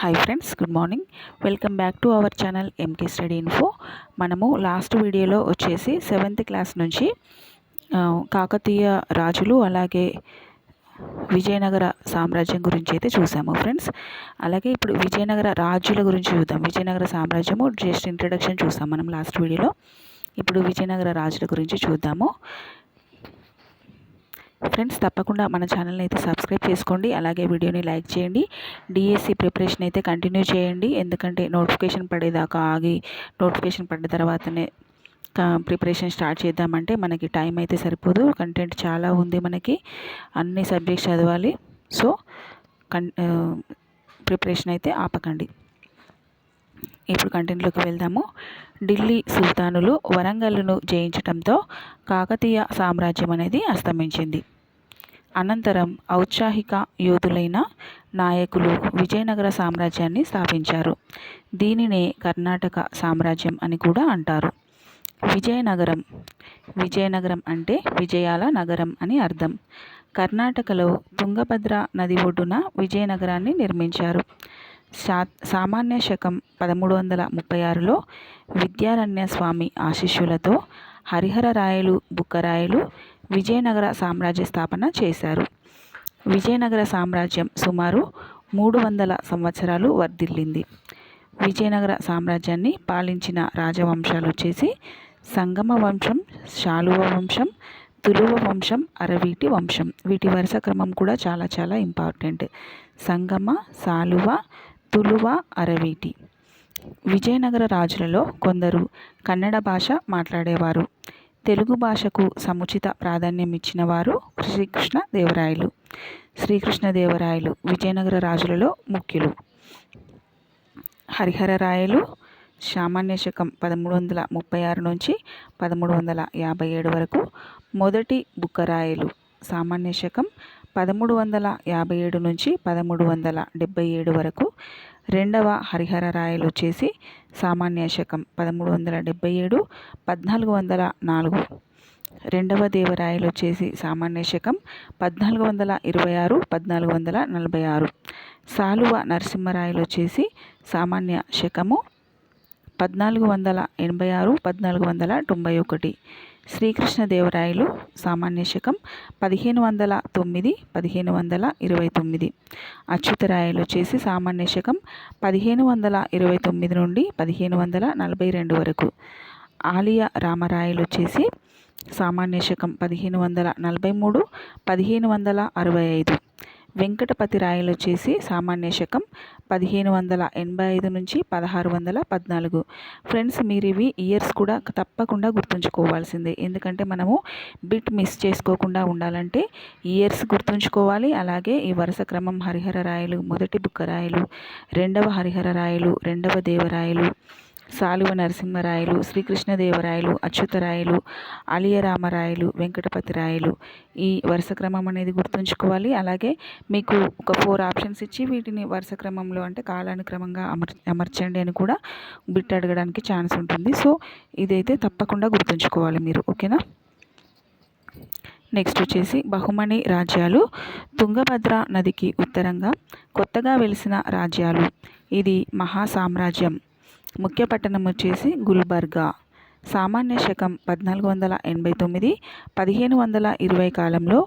Hi friends, good morning. Welcome back to our channel MK study info. మనము last వీడియోలో వచ్చేసి 7th class నుంచి కాకతీయ రాజులు అలాగే విజయనగర సామ్రాజ్యం గురించి అయితే చూసాము ఫ్రెండ్స్. అలాగే ఇప్పుడు విజయనగర రాజుల గురించి చూద్దాం. విజయనగర సామ్రాజ్యము జస్ట్ ఇంట్రడక్షన్ చూసాం మనం లాస్ట్ వీడియోలో. ఇప్పుడు విజయనగర రాజుల గురించి చూద్దాము. ఫ్రెండ్స్, తప్పకుండా మన ఛానల్ని అయితే సబ్స్క్రైబ్ చేసుకోండి, అలాగే వీడియోని లైక్ చేయండి. డిఎస్సి ప్రిపరేషన్ అయితే కంటిన్యూ చేయండి, ఎందుకంటే నోటిఫికేషన్ పడేదాకా ఆగి నోటిఫికేషన్ పడ్డ తర్వాతనే ప్రిపరేషన్ స్టార్ట్ చేద్దామంటే మనకి టైం అయితే సరిపోదు. కంటెంట్ చాలా ఉంది, మనకి అన్ని సబ్జెక్ట్స్ చదవాలి. సో ప్రిపరేషన్ అయితే ఆపకండి. ఇప్పుడు కంటెంట్లోకి వెళ్దాము. ఢిల్లీ సుల్తానులు వరంగల్ను జయించడంతో కాకతీయ సామ్రాజ్యం అనేది అస్తమించింది. అనంతరం ఔత్సాహిక యోధులైన నాయకులు విజయనగర సామ్రాజ్యాన్ని స్థాపించారు. దీనినే కర్ణాటక సామ్రాజ్యం అని కూడా అంటారు. విజయనగరం అంటే విజయాల నగరం అని అర్థం. కర్ణాటకలో తుంగభద్ర నది ఒడ్డున విజయనగరాన్ని నిర్మించారు. సామాన్య శకం 1336లో విద్యారణ్య స్వామి ఆశీస్సులతో హరిహరరాయలు బుక్కరాయలు విజయనగర సామ్రాజ్య స్థాపన చేశారు. విజయనగర సామ్రాజ్యం సుమారు 300 సంవత్సరాలు వర్ధిల్లింది. విజయనగర సామ్రాజ్యాన్ని పాలించిన రాజవంశాలు వచ్చేసి సంగమ వంశం, శాలువ వంశం, తులువ వంశం, అరవీటి వంశం. వీటి వరుస క్రమం కూడా చాలా చాలా ఇంపార్టెంట్. సంగమ, సాలువ, తులువ, అరవీటి. విజయనగర రాజులలో కొందరు కన్నడ భాష మాట్లాడేవారు. తెలుగు భాషకు సముచిత ప్రాధాన్యం ఇచ్చిన వారు శ్రీకృష్ణదేవరాయలు విజయనగర రాజులలో ముఖ్యులు. హరిహరరాయలు సామాన్య శకం 1336 నుంచి 1357 వరకు, మొదటి బుక్కరాయలు సామాన్య శకం 1357 నుంచి 1377 వరకు, రెండవ హరిహరరాయలు వచ్చేసి సామాన్య శకం 1377 1404, రెండవ దేవరాయలు వచ్చేసి సామాన్య శకం 1426 1446, సాలువ నరసింహరాయలు వచ్చేసి సామాన్య శకము 1486 1491, శ్రీకృష్ణదేవరాయలు సామాన్య శకం 1509 1529, అచ్యుతరాయలు వచ్చేసి సామాన్య శకం 1529 నుండి 1542 వరకు, ఆలియ రామరాయలు వచ్చేసి సామాన్య శకం 1543 1565, వెంకటపతి రాయలు వచ్చేసి సామాన్య శకం 1585 నుంచి 1614. ఫ్రెండ్స్, మీరు ఇవి ఇయర్స్ కూడా తప్పకుండా గుర్తుంచుకోవాల్సిందే, ఎందుకంటే మనము బిట్ మిస్ చేసుకోకుండా ఉండాలంటే ఇయర్స్ గుర్తుంచుకోవాలి. అలాగే ఈ వరుస క్రమం హరిహరరాయలు, మొదటి బుక్కరాయలు, రెండవ హరిహరరాయలు, రెండవ దేవరాయలు, సాలువ నరసింహరాయలు, శ్రీకృష్ణదేవరాయలు, అచ్యుతరాయలు, అలియరామరాయలు, వెంకటపతి రాయలు, ఈ వరుస క్రమం అనేది గుర్తుంచుకోవాలి. అలాగే మీకు ఒక 4 ఆప్షన్స్ ఇచ్చి వీటిని వరుస క్రమంలో అంటే కాలానుక్రమంగా అమర్చండి అని కూడా బిట్ అడగడానికి ఛాన్స్ ఉంటుంది. సో ఇదైతే తప్పకుండా గుర్తుంచుకోవాలి మీరు, ఓకేనా. నెక్స్ట్ వచ్చేసి బహుమని రాజ్యాలు. తుంగభద్ర నదికి ఉత్తరంగా కొత్తగా వెలిసిన రాజ్యాలు. ఇది మహా సామ్రాజ్యం. ముఖ్య పట్టణం వచ్చేసి గుల్బర్గా. సామాన్య శకం 1489 1520 కాలంలో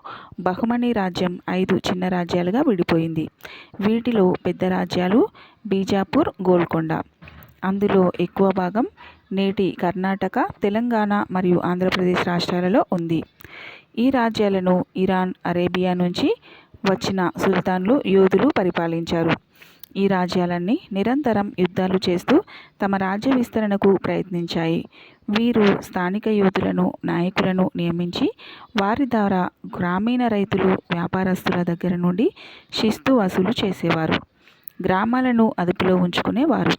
బహుమని రాజ్యం 5 చిన్న రాజ్యాలుగా విడిపోయింది. వీటిలో పెద్ద రాజ్యాలు బీజాపూర్, గోల్కొండ. అందులో ఎక్కువ భాగం నేటి కర్ణాటక, తెలంగాణ మరియు ఆంధ్రప్రదేశ్ రాష్ట్రాలలో ఉంది. ఈ రాజ్యాలను ఇరాన్, అరేబియా నుంచి వచ్చిన సుల్తాన్లు, యోధులు పరిపాలించారు. ఈ రాజ్యాలన్నీ నిరంతరం యుద్ధాలు చేస్తూ తమ రాజ్య విస్తరణకు ప్రయత్నించాయి. వీరు స్థానిక యోధులను, నాయకులను నియమించి వారి ద్వారా గ్రామీణ రైతులు, వ్యాపారస్తుల దగ్గర నుండి శిస్తు వసూలు చేసేవారు. గ్రామాలను అదుపులో ఉంచుకునేవారు.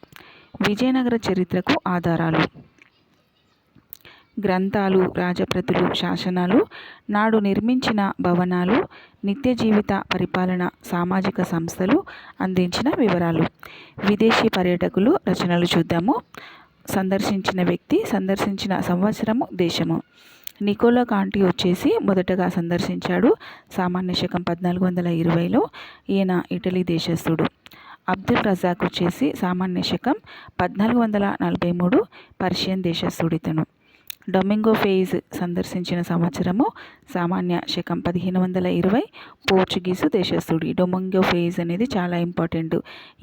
విజయనగర చరిత్రకు ఆధారాలు. గ్రంథాలు, రాజప్రతులు, శాసనాలు, నాడు నిర్మించిన భవనాలు, నిత్య జీవిత పరిపాలన, సామాజిక సంస్థలు అందించిన వివరాలు. విదేశీ పర్యాటకులు రచనలు చూద్దాము. సందర్శించిన వ్యక్తి, సందర్శించిన సంవత్సరము, దేశము. నికోలో కాంటి వచ్చేసి మొదటగా సందర్శించాడు సామాన్య శకం 1420లో. ఈయన ఇటలీ దేశస్థుడు. అబ్దుల్ రజాక్ వచ్చేసి సామాన్య శకం 1443 పర్షియన్ దేశస్థుడు ఇతను. డొమింగో ఫెయిజ్ సందర్శించిన సంవత్సరము సామాన్య శకం 1520 పోర్చుగీసు దేశస్థుడి. డొమింగో ఫెయిజ్ అనేది చాలా ఇంపార్టెంట్.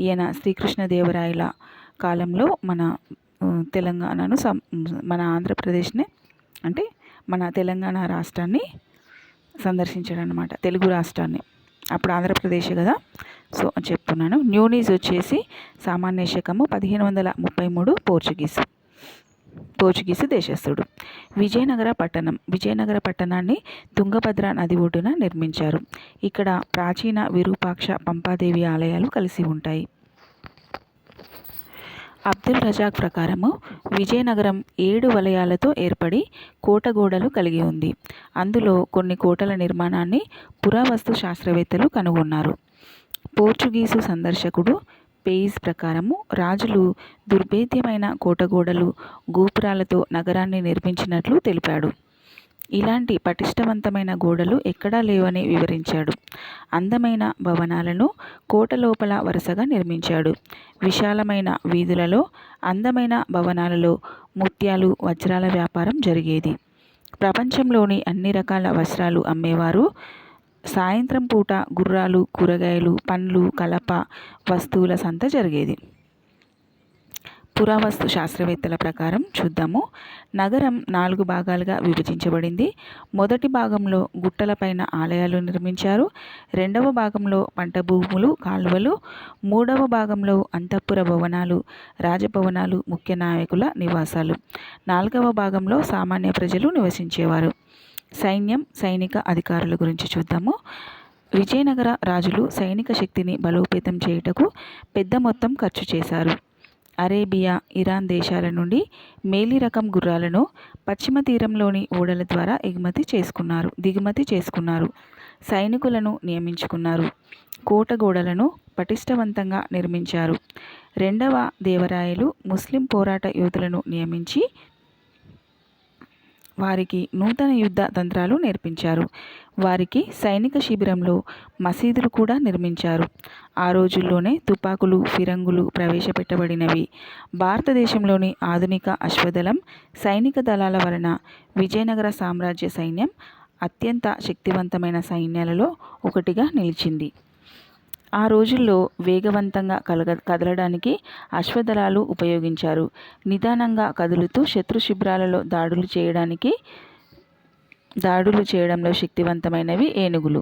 ఈయన శ్రీకృష్ణదేవరాయల కాలంలో మన తెలంగాణను మన ఆంధ్రప్రదేశ్ని అంటే మన తెలంగాణ రాష్ట్రాన్ని సందర్శించాడు అనమాట, తెలుగు రాష్ట్రాన్ని. అప్పుడు ఆంధ్రప్రదేశ్ కదా, సో చెప్తున్నాను. న్యూనీస్ వచ్చేసి సామాన్య శకము 1533 పోర్చుగీసు దేశస్థుడు. విజయనగర పట్టణాన్ని తుంగభద్ర నది ఒడ్డున నిర్మించారు. ఇక్కడ ప్రాచీన విరూపాక్ష పంపాదేవి ఆలయాలు కలిసి ఉంటాయి. అబ్దుల్ రజాక్ ప్రకారము విజయనగరం 7 వలయాలతో ఏర్పడి కోటగోడలు కలిగి ఉంది. అందులో కొన్ని కోటల నిర్మాణాన్ని పురావస్తు శాస్త్రవేత్తలు కనుగొన్నారు. పోర్చుగీసు సందర్శకుడు పేయిజ్ ప్రకారము రాజులు దుర్భేద్యమైన కోటగోడలు, గోపురాలతో నగరాన్ని నిర్మించినట్లు తెలిపాడు. ఇలాంటి పటిష్టవంతమైన గోడలు ఎక్కడా లేవని వివరించాడు. అందమైన భవనాలను కోట లోపల వరుసగా నిర్మించాడు. విశాలమైన వీధులలో, అందమైన భవనాలలో ముత్యాలు, వజ్రాల వ్యాపారం జరిగేది. ప్రపంచంలోని అన్ని రకాల వస్త్రాలు అమ్మేవారు. సాయంత్రం పూట గుర్రాలు, కూరగాయలు, పండ్లు, కలప వస్తువుల సంత జరిగేది. పురావస్తు శాస్త్రవేత్తల ప్రకారం చూద్దాము. నగరం 4 భాగాలుగా విభజించబడింది. మొదటి భాగంలో గుట్టలపైన ఆలయాలు నిర్మించారు. రెండవ భాగంలో పంట భూములు, కాలువలు. మూడవ భాగంలో అంతఃపుర భవనాలు, రాజభవనాలు, ముఖ్య నాయకుల నివాసాలు. 4వ భాగంలో సామాన్య ప్రజలు నివసించేవారు. సైన్యం, సైనిక అధికారుల గురించి చూద్దాము. విజయనగర రాజులు సైనిక శక్తిని బలోపేతం చేయుటకు పెద్ద మొత్తం ఖర్చు చేశారు. అరేబియా, ఇరాన్ దేశాల నుండి మేలి రకం గుర్రాలను పశ్చిమ తీరంలోని ఓడల ద్వారా దిగుమతి చేసుకున్నారు. సైనికులను నియమించుకున్నారు. కోట గోడలను పటిష్టవంతంగా నిర్మించారు. రెండవ దేవరాయలు ముస్లిం పోరాట యోధులను నియమించి వారికి నూతన యుద్ధ తంత్రాలు నేర్పించారు. వారికి సైనిక శిబిరంలో మసీదులు కూడా నిర్మించారు. ఆ రోజుల్లోనే తుపాకులు, ఫిరంగులు ప్రవేశపెట్టబడినవి. భారతదేశంలోని ఆధునిక అశ్వదళం, సైనిక దళాల వలన విజయనగర సామ్రాజ్య సైన్యం అత్యంత శక్తివంతమైన సైన్యాలలో ఒకటిగా నిలిచింది. ఆ రోజుల్లో వేగవంతంగా కదలడానికి అశ్వదళాలు ఉపయోగించారు. నిదానంగా కదులుతూ శత్రు శిబిరాలలో దాడులు చేయడంలో శక్తివంతమైనవి ఏనుగులు.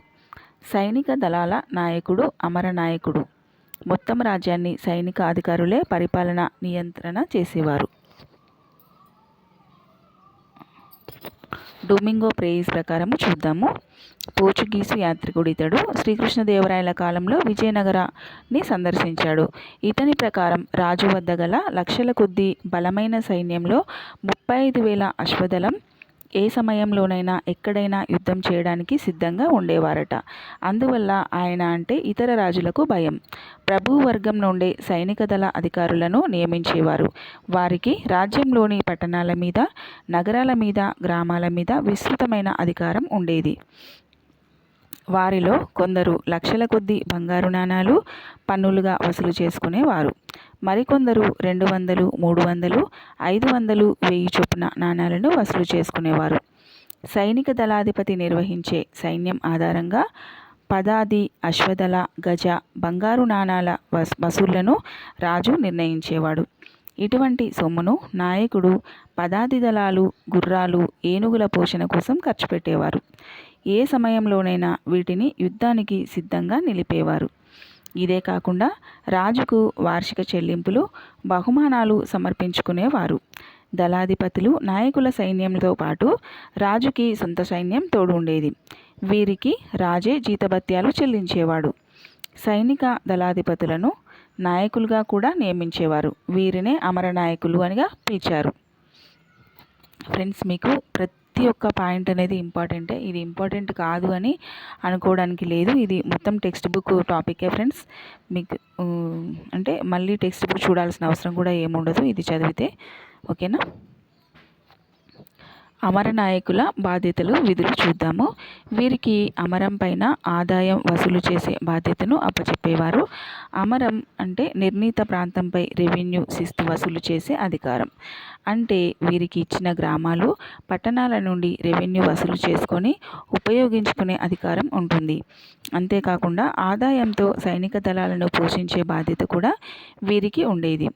సైనిక దళాల నాయకుడు అమరనాయకుడు. మొత్తం రాజ్యాన్ని సైనిక అధికారులే నియంత్రణ చేసేవారు. డొమింగో ఫెయిజ్ ప్రకారం చూద్దాము. పోర్చుగీసు యాత్రికుడు ఇతడు. శ్రీకృష్ణదేవరాయల కాలంలో విజయనగరాన్ని సందర్శించాడు. ఇతని ప్రకారం రాజు వద్ద గల లక్షల కొద్దీ బలమైన సైన్యంలో 35,000 అశ్వదళం ఏ సమయంలోనైనా ఎక్కడైనా యుద్ధం చేయడానికి సిద్ధంగా ఉండేవారట. అందువల్ల ఆయన అంటే ఇతర రాజులకు భయం. ప్రభు వర్గం నుండే సైనిక దళ అధికారులను నియమించేవారు. వారికి రాజ్యంలోని పట్టణాల మీద, నగరాల మీద, గ్రామాల మీద విస్తృతమైన అధికారం ఉండేది. వారిలో కొందరు లక్షల కొద్దీ బంగారు నాణాలు పన్నులుగా వసూలు చేసుకునేవారు. మరికొందరు 200, 300, 500, 1000 చొప్పున నాణాలను వసూలు చేసుకునేవారు. సైనిక దళాధిపతి నిర్వహించే సైన్యం ఆధారంగా పదాది, అశ్వదళ, గజ, బంగారు నాణాల వసూళ్లను రాజు నిర్ణయించేవాడు. ఇటువంటి సొమ్మును నాయకుడు పదాది దళాలు, గుర్రాలు, ఏనుగుల పోషణ కోసం ఖర్చు పెట్టేవారు. ఏ సమయంలోనైనా వీటిని యుద్ధానికి సిద్ధంగా నిలిపేవారు. ఇదే కాకుండా రాజుకు వార్షిక చెల్లింపులు, బహుమానాలు సమర్పించుకునేవారు. దళాధిపతులు, నాయకుల సైన్యంతో పాటు రాజుకి సొంత సైన్యం తోడు ఉండేది. వీరికి రాజే జీతభత్యాలు చెల్లించేవాడు. సైనిక దళాధిపతులను నాయకులుగా కూడా నియమించేవారు. వీరినే అమరనాయకులు అనిగా పిలిచారు. ఫ్రెండ్స్, మీకు ప్రతి ఒక్క పాయింట్ అనేది ఇంపార్టెంటే. ఇది ఇంపార్టెంట్ కాదు అని అనుకోవడానికి లేదు. ఇది మొత్తం టెక్స్ట్ బుక్ టాపికే ఫ్రెండ్స్. మీకు అంటే మళ్ళీ టెక్స్ట్ బుక్ చూడాల్సిన అవసరం కూడా ఏముండదు ఇది చదివితే, ఓకేనా. అమరనాయకుల బాధ్యతలు విధులు చూద్దాము. వీరికి అమరం పైన ఆదాయం వసూలు చేసే బాధ్యతను అప్పచెప్పేవారు. అమరం అంటే నిర్ణీత ప్రాంతంపై రెవెన్యూ శిస్తు వసూలు చేసే అధికారం. అంటే వీరికి ఇచ్చిన గ్రామాలు, పట్టణాల నుండి రెవెన్యూ వసూలు చేసుకొని ఉపయోగించుకునే అధికారం ఉంటుంది. అంతేకాకుండా ఆదాయంతో సైనిక దళాలను పోషించే బాధ్యత కూడా వీరికి ఉండేది.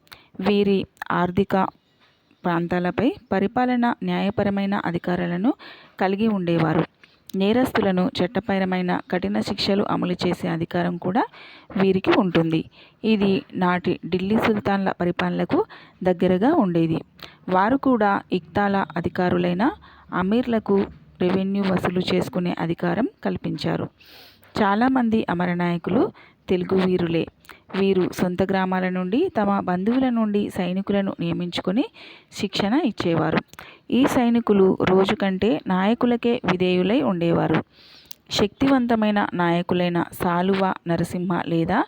వీరి ఆర్థిక ప్రాంతాలపై పరిపాలన, న్యాయపరమైన అధికారాలను కలిగి ఉండేవారు. నేరస్తులను చట్టపరమైన కఠిన శిక్షలు అమలు చేసే అధికారం కూడా వీరికి ఉంటుంది. ఇది నాటి ఢిల్లీ సుల్తాన్ల పరిపాలనకు దగ్గరగా ఉండేది. వారు కూడా ఇక్తాల అధికారులైన అమీర్లకు రెవెన్యూ వసూలు చేసుకునే అధికారం కల్పించారు. చాలామంది అమరనాయకులు తెలుగు వీరులే. వీరు సొంత గ్రామాల నుండి తమ బంధువుల నుండి సైనికులను నియమించుకొని శిక్షణ ఇచ్చేవారు. ఈ సైనికులు రోజు కంటే నాయకులకే విధేయులై ఉండేవారు. శక్తివంతమైన నాయకులైన సాలువ నరసింహ లేదా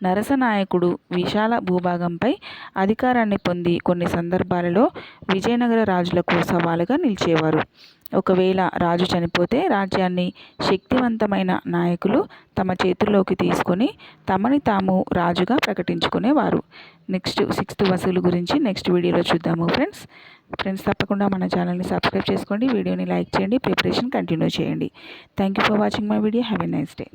నరసనాయకుడు విశాల భూభాగంపై అధికారాన్ని పొంది కొన్ని సందర్భాలలో విజయనగర రాజులకు సవాలుగా నిలిచేవారు. ఒకవేళ రాజు చనిపోతే రాజ్యాన్ని శక్తివంతమైన నాయకులు తమ చేతుల్లోకి తీసుకొని తమని తాము రాజుగా ప్రకటించుకునేవారు. నెక్స్ట్ 6th వసూలు గురించి నెక్స్ట్ వీడియోలో చూద్దాము ఫ్రెండ్స్ తప్పకుండా మన ఛానల్ని సబ్స్క్రైబ్ చేసుకోండి, వీడియోని లైక్ చేయండి, ప్రిపరేషన్ కంటిన్యూ చేయండి. Thank you for watching my video. Have a nice day.